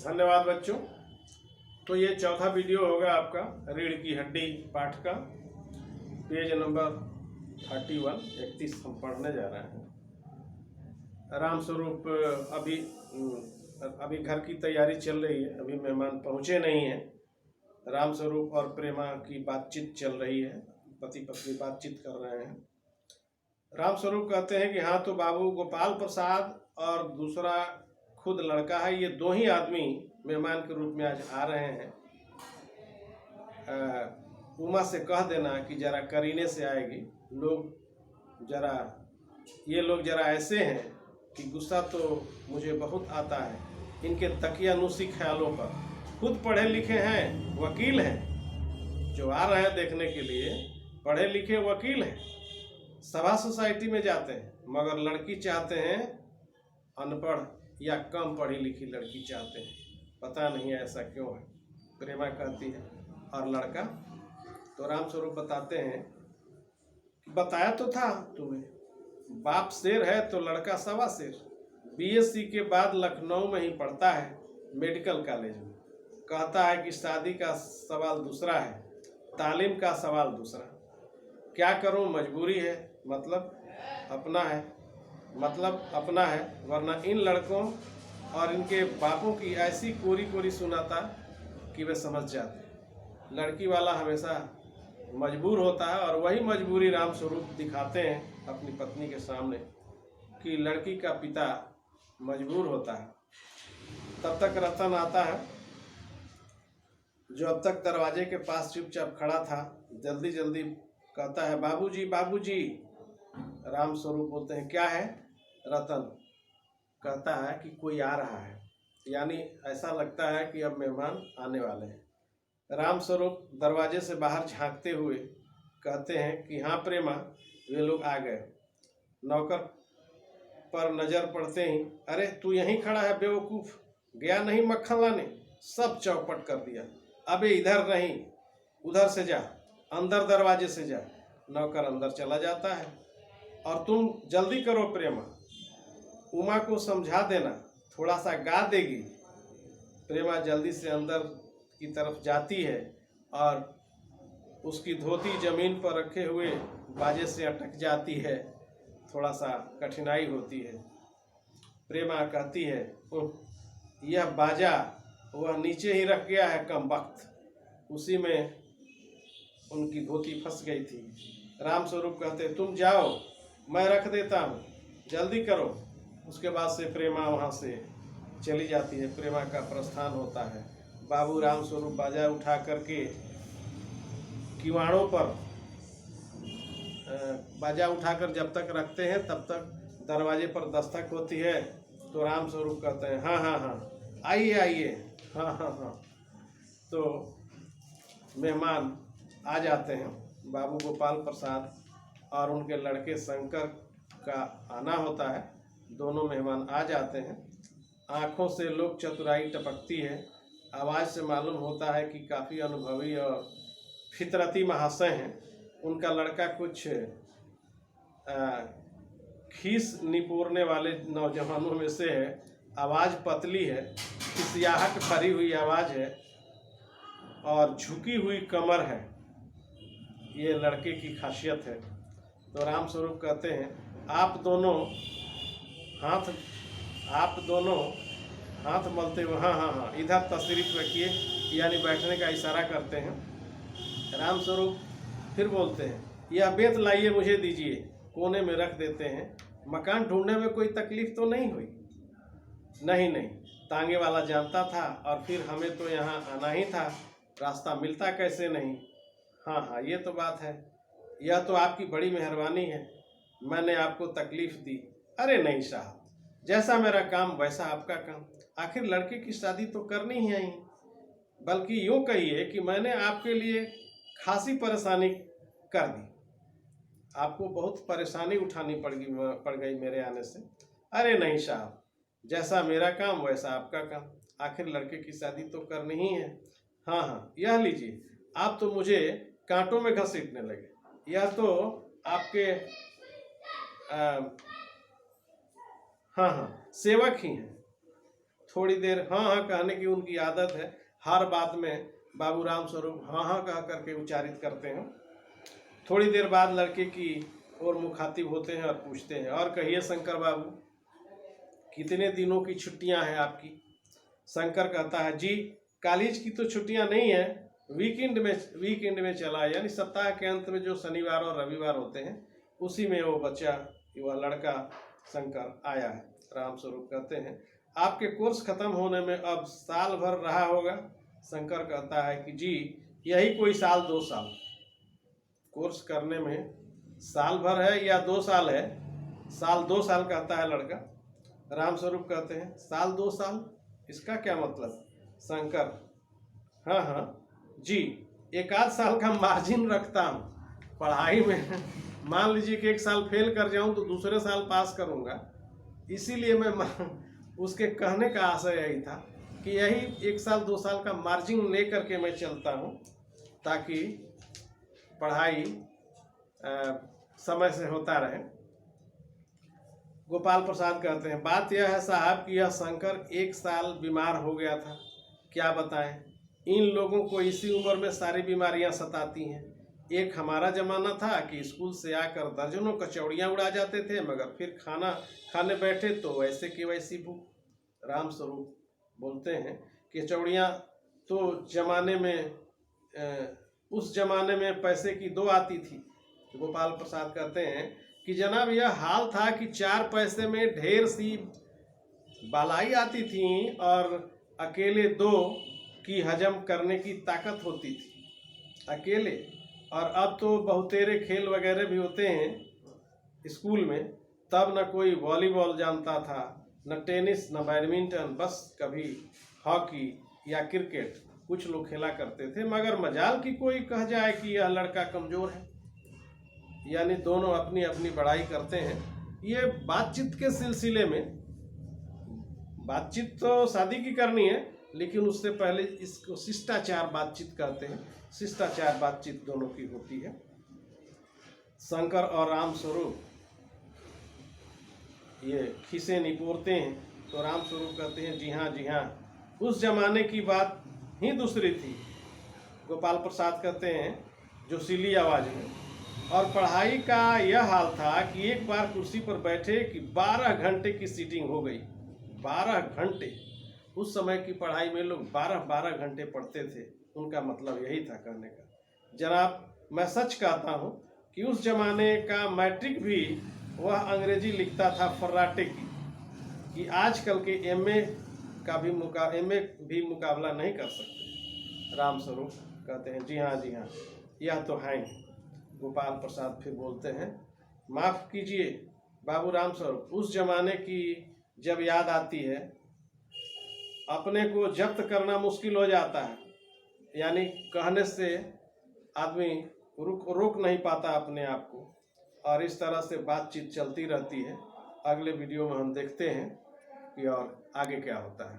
धन्यवाद बच्चों। तो ये चौथा वीडियो होगा आपका रीढ़ की हड्डी पाठ का, पेज नंबर 31 हम पढ़ने जा रहे हैं। राम स्वरूप अभी घर की तैयारी चल रही है, अभी मेहमान पहुंचे नहीं हैं। राम स्वरूप और प्रेमा की बातचीत चल रही है, पति पत्नी बातचीत कर रहे हैं। राम स्वरूप कहते हैं कि हाँ, तो बाबू गोपाल प्रसाद और दूसरा खुद लड़का है, ये दो ही आदमी मेहमान के रूप में आज आ रहे हैं। उमा से कह देना कि जरा करीने से आएगी। ये लोग जरा ऐसे हैं कि गुस्सा तो मुझे बहुत आता है इनके तकियानुसी ख्यालों पर। खुद पढ़े लिखे हैं, वकील हैं, जो आ रहे हैं देखने के लिए पढ़े लिखे वकील हैं, सभा सोसाइटी में जाते हैं, मगर लड़की चाहते हैं अनपढ़ या कम पढ़ी लिखी लड़की चाहते हैं। पता नहीं ऐसा क्यों है, प्रेमा कहती है। और लड़का तो राम स्वरूप बताते हैं, बताया तो था तुम्हें, बाप शेर है तो लड़का सवा शेर। बीएससी के बाद लखनऊ में ही पढ़ता है, मेडिकल कॉलेज में। कहता है कि शादी का सवाल दूसरा है, तालीम का सवाल दूसरा। क्या करूं, मजबूरी है, मतलब अपना है, वरना इन लड़कों और इनके बापों की ऐसी कोरी कोरी सुनाता कि वे समझ जाते। लड़की वाला हमेशा मजबूर होता है, और वही मजबूरी राम स्वरूप दिखाते हैं अपनी पत्नी के सामने कि लड़की का पिता मजबूर होता है। तब तक रतन आता है, जो अब तक दरवाजे के पास चुपचाप खड़ा था। जल्दी जल्दी कहता है, बाबूजी बाबूजी। राम स्वरूप बोलते हैं, क्या है? रतन कहता है कि कोई आ रहा है, यानी ऐसा लगता है कि अब मेहमान आने वाले हैं। राम स्वरूप दरवाजे से बाहर झांकते हुए कहते हैं कि हाँ प्रेमा, वे लोग आ गए। नौकर पर नजर पड़ते ही, अरे तू यहीं खड़ा है बेवकूफ, गया नहीं मक्खन लाने? सब चौपट कर दिया। अबे इधर नहीं, उधर से जा, अंदर दरवाजे से जा। नौकर अंदर चला जाता है। और तुम जल्दी करो प्रेमा, उमा को समझा देना, थोड़ा सा गा देगी। प्रेमा जल्दी से अंदर की तरफ जाती है और उसकी धोती जमीन पर रखे हुए बाजे से अटक जाती है। थोड़ा सा कठिनाई होती है। प्रेमा कहती है, ओह, यह बाजा वह नीचे ही रख गया है कमबख्त, उसी में उनकी धोती फंस गई थी। राम स्वरूप कहते, तुम जाओ, मैं रख देता हूँ, जल्दी करो। उसके बाद से प्रेमा वहाँ से चली जाती है। प्रेमा का प्रस्थान होता है। बाबू राम स्वरूप बाजा उठा करके किवाड़ों पर बाजा उठाकर जब तक रखते हैं तब तक दरवाजे पर दस्तक होती है। तो राम स्वरूप कहते हैं, हाँ हाँ हाँ, आइए आइए, हाँ हाँ हाँ। तो मेहमान आ जाते हैं। बाबू गोपाल प्रसाद और उनके लड़के शंकर का आना होता है। दोनों मेहमान आ जाते हैं। आँखों से लोक चतुराई टपकती है। आवाज़ से मालूम होता है कि काफ़ी अनुभवी और फितरती महाशय हैं। उनका लड़का कुछ खीस निपोरने वाले नौजवानों में से है। आवाज़ पतली है, खिसियाहट भरी हुई आवाज़ है और झुकी हुई कमर है। ये लड़के की खासियत है। तो राम स्वरूप कहते हैं, आप दोनों हाथ मलते हुए हाँ हाँ हाँ, इधर तशरीफ रखिए, यानी बैठने का इशारा करते हैं। राम स्वरूप फिर बोलते हैं, यह बेत लाइए, मुझे दीजिए, कोने में रख देते हैं। मकान ढूंढने में कोई तकलीफ तो नहीं हुई? नहीं, तांगे वाला जानता था, और फिर हमें तो यहाँ आना ही था, रास्ता मिलता कैसे नहीं। हाँ हाँ, ये तो बात है, यह तो आपकी बड़ी मेहरबानी है, मैंने आपको तकलीफ दी। अरे नहीं साहब, जैसा मेरा काम वैसा आपका काम, आखिर लड़के की शादी तो करनी ही आई। बल्कि यूँ कहिए कि मैंने आपके लिए खासी परेशानी कर दी, आपको बहुत परेशानी उठानी पड़ गई मेरे आने से। अरे नहीं साहब, जैसा मेरा काम वैसा आपका काम, आखिर लड़के की शादी तो करनी ही है। हाँ हाँ, यह लीजिए, आप तो मुझे कांटों में घसीटने लगे, यह तो आपके हाँ हाँ सेवक ही हैं। थोड़ी देर हाँ हाँ कहने की उनकी आदत है। हर बात में बाबू राम स्वरूप हाँ हाँ कह करके उच्चारित करते हैं। थोड़ी देर बाद लड़के की ओर मुखातिब होते हैं और पूछते हैं, और कहिए शंकर बाबू, कितने दिनों की छुट्टियां हैं आपकी? शंकर कहता है, जी कॉलेज की तो छुट्टियां नहीं है, वीकेंड में चला है, यानी सप्ताह के अंत में जो शनिवार और रविवार होते हैं उसी में वो बच्चा, वह लड़का शंकर आया है। राम स्वरूप कहते हैं, आपके कोर्स खत्म होने में अब साल भर रहा होगा? शंकर कहता है कि जी यही कोई साल 2 साल। कोर्स करने में साल भर है या 2 साल है? साल 2 साल कहता है लड़का। राम स्वरूप कहते हैं, साल 2 साल, इसका क्या मतलब? शंकर, हाँ हाँ जी, 1 आध साल का मार्जिन रखता हूँ पढ़ाई में। मान लीजिए कि 1 साल फेल कर जाऊं तो दूसरे साल पास करूंगा, इसीलिए मैं उसके कहने का आशय यही था कि यही 1 साल 2 साल का मार्जिन ले करके मैं चलता हूँ ताकि पढ़ाई समय से होता रहे। गोपाल प्रसाद कहते हैं, बात यह है साहब कि यह शंकर 1 साल बीमार हो गया था, क्या बताएं। इन लोगों को इसी उम्र में सारी बीमारियां सताती हैं। एक हमारा जमाना था कि स्कूल से आकर दर्जनों कचौड़ियाँ उड़ा जाते थे, मगर फिर खाना खाने बैठे तो वैसे की वैसी भूख। राम स्वरूप बोलते हैं कि कचौड़ियाँ तो जमाने में उस जमाने में पैसे की 2 आती थी। गोपाल प्रसाद कहते हैं कि जनाब यह हाल था कि 4 पैसे में ढेर सी बालाई आती थी और अकेले 2 की हजम करने की ताकत होती थी, अकेले। और अब तो बहुतेरे खेल वगैरह भी होते हैं स्कूल में, तब न कोई वॉलीबॉल जानता था, न टेनिस, न बैडमिंटन, बस कभी हॉकी या क्रिकेट कुछ लोग खेला करते थे। मगर मजाल की कोई कह जाए कि यह लड़का कमज़ोर है, यानी दोनों अपनी अपनी बड़ाई करते हैं। ये बातचीत के सिलसिले में, बातचीत तो शादी की करनी है, लेकिन उससे पहले इसको शिष्टाचार बातचीत कहते हैं। शिष्टाचार बातचीत दोनों की होती है। शंकर और राम स्वरूप ये खिसे निपोरते हैं तो राम स्वरूप कहते हैं, जी हाँ, उस जमाने की बात ही दूसरी थी। गोपाल प्रसाद कहते हैं जोशीली आवाज़ में, और पढ़ाई का यह हाल था कि एक बार कुर्सी पर बैठे कि 12 घंटे की सीटिंग हो गई। 12 घंटे, उस समय की पढ़ाई में लोग 12 घंटे पढ़ते थे, उनका मतलब यही था कहने का। जनाब मैं सच कहता हूँ कि उस जमाने का मैट्रिक भी वह अंग्रेजी लिखता था फर्राटे की, कि आजकल के एमए भी मुकाबला नहीं कर सकते। राम स्वरूप कहते हैं, जी हाँ, यह तो है। गोपाल प्रसाद फिर बोलते हैं, माफ़ कीजिए बाबू राम स्वरूप, उस जमाने की जब याद आती है अपने को जब्त करना मुश्किल हो जाता है, यानी कहने से आदमी रोक नहीं पाता अपने आप को, और इस तरह से बातचीत चलती रहती है। अगले वीडियो में हम देखते हैं कि और आगे क्या होता है।